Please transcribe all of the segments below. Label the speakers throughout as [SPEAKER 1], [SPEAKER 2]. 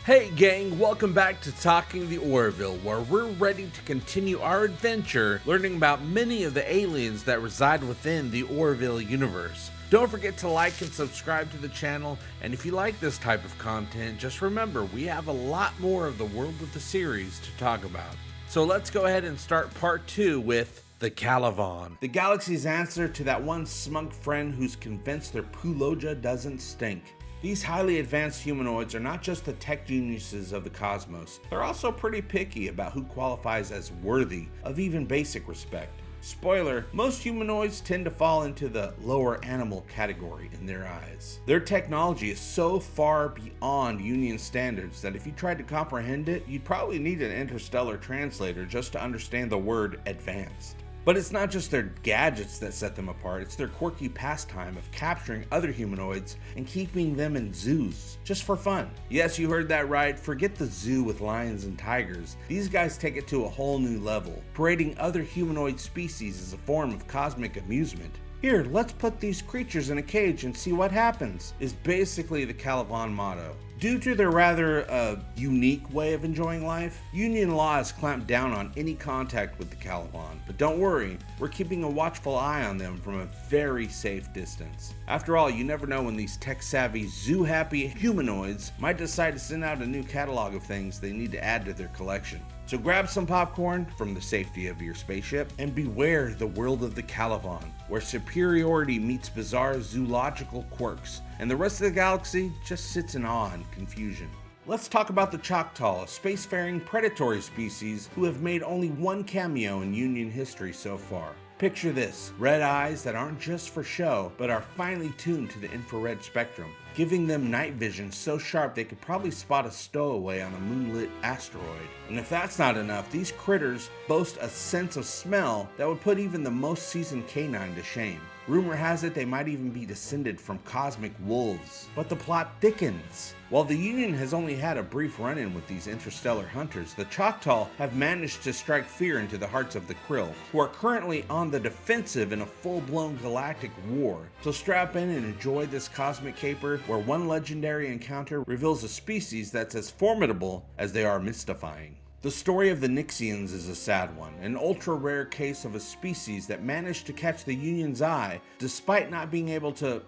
[SPEAKER 1] Hey gang, welcome back to Talking The Orville, where we're ready to continue our adventure learning about many of the aliens that reside within the Orville universe. Don't forget to like and subscribe to the channel, and if you like this type of content, just remember we have a lot more of the world of the series to talk about. So let's go ahead and start part 2 with the Calivon, the galaxy's answer to that one smug friend who's convinced their Puloja doesn't stink. These highly advanced humanoids are not just the tech geniuses of the cosmos, they're also pretty picky about who qualifies as worthy of even basic respect. Spoiler, most humanoids tend to fall into the lower animal category in their eyes. Their technology is so far beyond Union standards that if you tried to comprehend it, you'd probably need an interstellar translator just to understand the word advanced. But it's not just their gadgets that set them apart, it's their quirky pastime of capturing other humanoids and keeping them in zoos, just for fun. Yes, you heard that right, forget the zoo with lions and tigers. These guys take it to a whole new level. Parading other humanoid species is a form of cosmic amusement. Here, let's put these creatures in a cage and see what happens, is basically the Calivon motto. Due to their rather unique way of enjoying life, Union law has clamped down on any contact with the Calivon, but don't worry, we're keeping a watchful eye on them from a very safe distance. After all, you never know when these tech-savvy, zoo-happy humanoids might decide to send out a new catalog of things they need to add to their collection. So grab some popcorn from the safety of your spaceship and beware the world of the Calivon, where superiority meets bizarre zoological quirks, and the rest of the galaxy just sits in awe and confusion. Let's talk about the Chak'tal, a spacefaring predatory species who have made only one cameo in Union history so far. Picture this, red eyes that aren't just for show, but are finely tuned to the infrared spectrum, giving them night vision so sharp they could probably spot a stowaway on a moonlit asteroid. And if that's not enough, these critters boast a sense of smell that would put even the most seasoned canine to shame. Rumor has it they might even be descended from cosmic wolves. But the plot thickens. While the Union has only had a brief run-in with these interstellar hunters, the Chak'tal have managed to strike fear into the hearts of the Krill, who are currently on the defensive in a full-blown galactic war. So strap in and enjoy this cosmic caper where one legendary encounter reveals a species that's as formidable as they are mystifying. The story of the Nyxians is a sad one, an ultra-rare case of a species that managed to catch the Union's eye despite not being able to,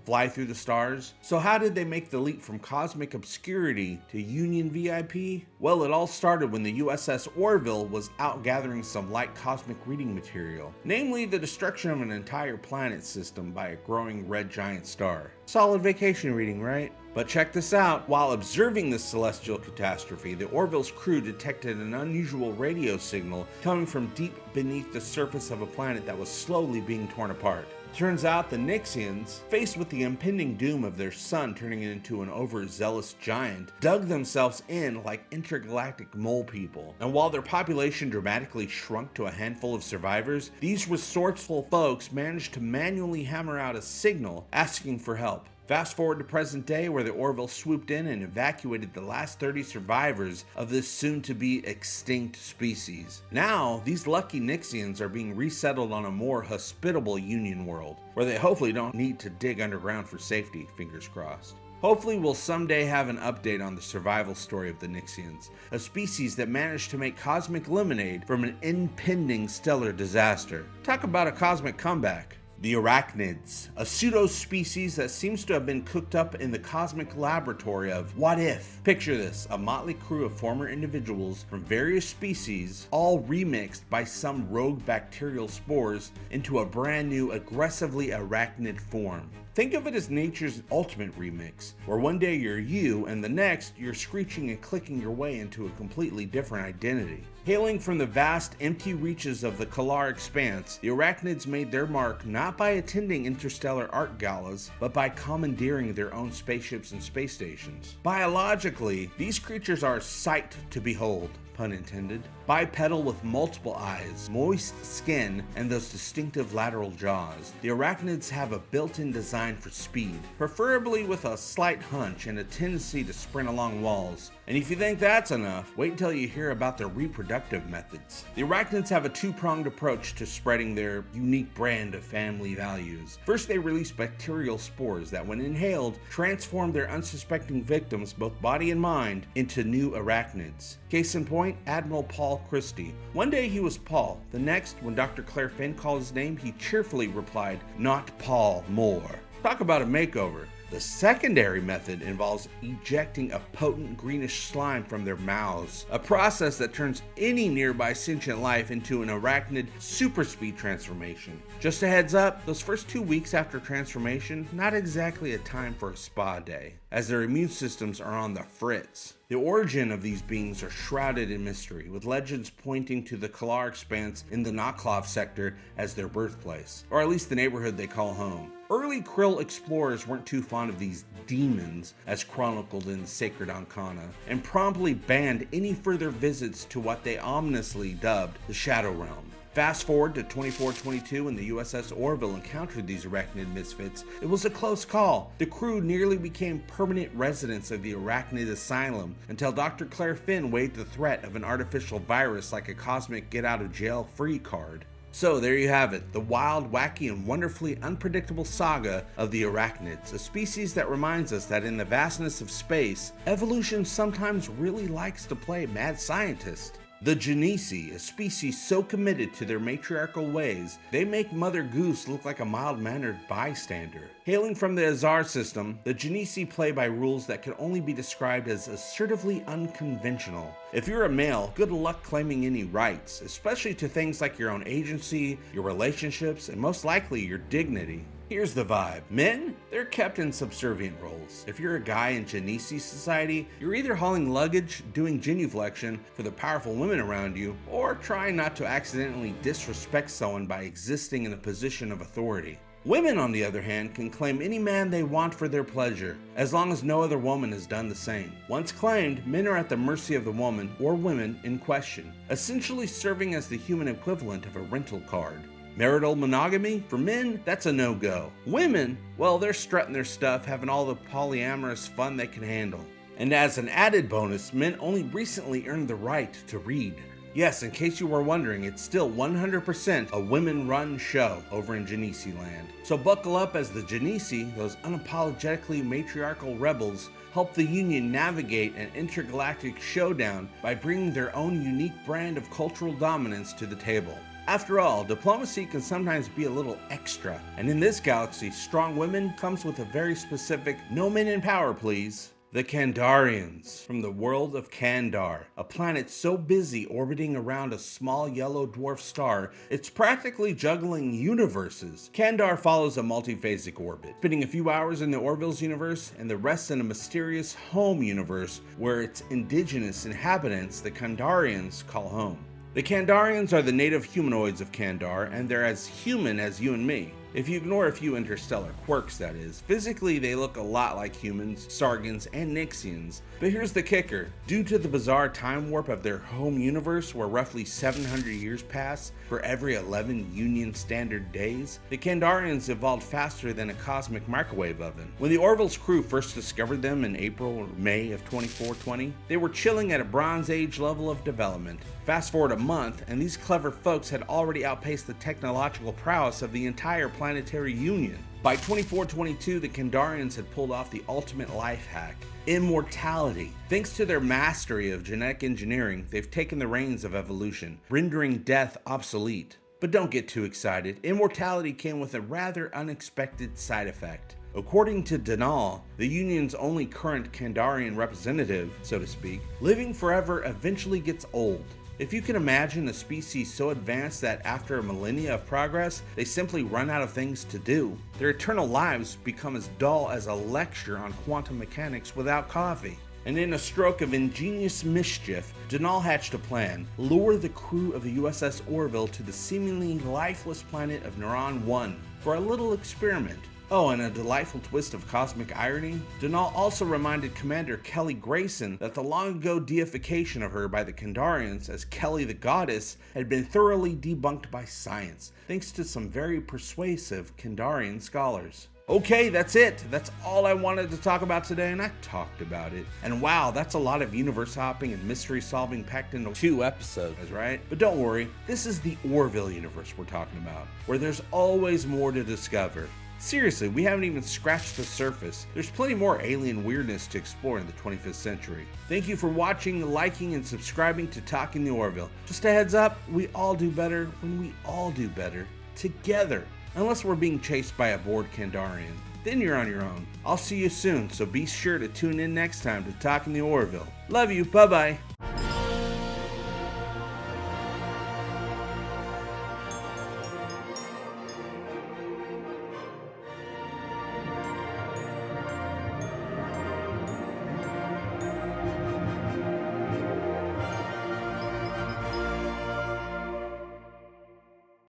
[SPEAKER 1] fly through the stars. So how did they make the leap from cosmic obscurity to Union VIP? Well, it all started when the USS Orville was out gathering some light cosmic reading material, namely the destruction of an entire planet system by a growing red giant star. Solid vacation reading, right? But check this out, while observing this celestial catastrophe, the Orville's crew detected an unusual radio signal coming from deep beneath the surface of a planet that was slowly being torn apart. Turns out the Nyxians, faced with the impending doom of their sun turning into an overzealous giant, dug themselves in like intergalactic mole people. And while their population dramatically shrunk to a handful of survivors, these resourceful folks managed to manually hammer out a signal asking for help. Fast forward to present day, where the Orville swooped in and evacuated the last 30 survivors of this soon-to-be extinct species. Now, these lucky Nyxians are being resettled on a more hospitable Union world, where they hopefully don't need to dig underground for safety, fingers crossed. Hopefully we'll someday have an update on the survival story of the Nyxians, a species that managed to make cosmic lemonade from an impending stellar disaster. Talk about a cosmic comeback. The Arachnids, a pseudo-species that seems to have been cooked up in the cosmic laboratory of what if. Picture this, a motley crew of former individuals from various species, all remixed by some rogue bacterial spores into a brand new, aggressively arachnid form. Think of it as nature's ultimate remix, where one day you're you and the next you're screeching and clicking your way into a completely different identity. Hailing from the vast, empty reaches of the Kalar expanse, the Arachnids made their mark not by attending interstellar art galas, but by commandeering their own spaceships and space stations. Biologically, these creatures are a sight to behold, pun intended. Bipedal with multiple eyes, moist skin, and those distinctive lateral jaws, the Arachnids have a built-in design designed for speed, preferably with a slight hunch and a tendency to sprint along walls. And if you think that's enough, wait until you hear about their reproductive methods. The Arachnids have a two-pronged approach to spreading their unique brand of family values. First, they release bacterial spores that, when inhaled, transform their unsuspecting victims, both body and mind, into new arachnids. Case in point, Admiral Paul Christie. One day he was Paul. The next, when Dr. Claire Finn called his name, he cheerfully replied, "Not Paul Moore." Talk about a makeover. The secondary method involves ejecting a potent greenish slime from their mouths, a process that turns any nearby sentient life into an arachnid super speed transformation. Just a heads up, those first 2 weeks after transformation, not exactly a time for a spa day, as their immune systems are on the fritz. The origin of these beings are shrouded in mystery, with legends pointing to the Kalar expanse in the Naklov sector as their birthplace, or at least the neighborhood they call home. Early Krill explorers weren't too fond of these demons, as chronicled in the Sacred Ancana, and promptly banned any further visits to what they ominously dubbed the Shadow Realm. Fast forward to 2422 when the USS Orville encountered these arachnid misfits. It was a close call. The crew nearly became permanent residents of the Arachnid Asylum until Dr. Claire Finn weighed the threat of an artificial virus like a cosmic get-out-of-jail-free card. So there you have it, the wild, wacky, and wonderfully unpredictable saga of the Arachnids, a species that reminds us that in the vastness of space, evolution sometimes really likes to play mad scientist. The Janisi, a species so committed to their matriarchal ways, they make Mother Goose look like a mild-mannered bystander. Hailing from the Azar system, the Janisi play by rules that can only be described as assertively unconventional. If you're a male, good luck claiming any rights, especially to things like your own agency, your relationships, and most likely your dignity. Here's the vibe. Men, they're kept in subservient roles. If you're a guy in Janisi society, you're either hauling luggage, doing genuflection for the powerful women around you, or trying not to accidentally disrespect someone by existing in a position of authority. Women, on the other hand, can claim any man they want for their pleasure, as long as no other woman has done the same. Once claimed, men are at the mercy of the woman or women in question, essentially serving as the human equivalent of a rental card. Marital monogamy? For men, that's a no-go. Women, well, they're strutting their stuff, having all the polyamorous fun they can handle. And as an added bonus, men only recently earned the right to read. Yes, in case you were wondering, it's still 100% a women-run show over in Janisi land. So buckle up as the Janisi, those unapologetically matriarchal rebels, help the Union navigate an intergalactic showdown by bringing their own unique brand of cultural dominance to the table. After all, diplomacy can sometimes be a little extra, and in this galaxy, strong women comes with a very specific "no men in power, please." The Kandarians, from the world of Kandar, a planet so busy orbiting around a small yellow dwarf star, it's practically juggling universes. Kandar follows a multiphasic orbit, spending a few hours in the Orville's universe and the rest in a mysterious home universe where its indigenous inhabitants, the Kandarians, call home. The Kandarians are the native humanoids of Kandar, and they're as human as you and me. If you ignore a few interstellar quirks, that is. Physically, they look a lot like humans, Sargans, and Nyxians. But here's the kicker. Due to the bizarre time warp of their home universe, where roughly 700 years pass for every 11 Union Standard days, the Kandarians evolved faster than a cosmic microwave oven. When the Orville's crew first discovered them in April or May of 2420, they were chilling at a Bronze Age level of development. Fast forward a month, and these clever folks had already outpaced the technological prowess of the entire planetary union. By 2422, the Kandarians had pulled off the ultimate life hack, immortality. Thanks to their mastery of genetic engineering, they've taken the reins of evolution, rendering death obsolete. But don't get too excited. Immortality came with a rather unexpected side effect. According to Denal, the Union's only current Kandarian representative, so to speak, living forever eventually gets old. If you can imagine a species so advanced that after a millennia of progress, they simply run out of things to do, their eternal lives become as dull as a lecture on quantum mechanics without coffee. And in a stroke of ingenious mischief, Denal hatched a plan: lure the crew of the USS Orville to the seemingly lifeless planet of Neuron 1 for a little experiment. Oh, and a delightful twist of cosmic irony, Denal also reminded Commander Kelly Grayson that the long-ago deification of her by the Kandarians as Kelly the Goddess had been thoroughly debunked by science, thanks to some very persuasive Kandarian scholars. Okay, that's it. That's all I wanted to talk about today, and I talked about it. And wow, that's a lot of universe hopping and mystery solving packed into 2 episodes, right? But don't worry, this is the Orville universe we're talking about, where there's always more to discover. Seriously, we haven't even scratched the surface. There's plenty more alien weirdness to explore in the 25th century. Thank you for watching, liking, and subscribing to Talking The Orville. Just a heads up, we all do better when we all do better together. Unless we're being chased by a bored Kandarian. Then you're on your own. I'll see you soon, so be sure to tune in next time to Talking The Orville. Love you, bye-bye.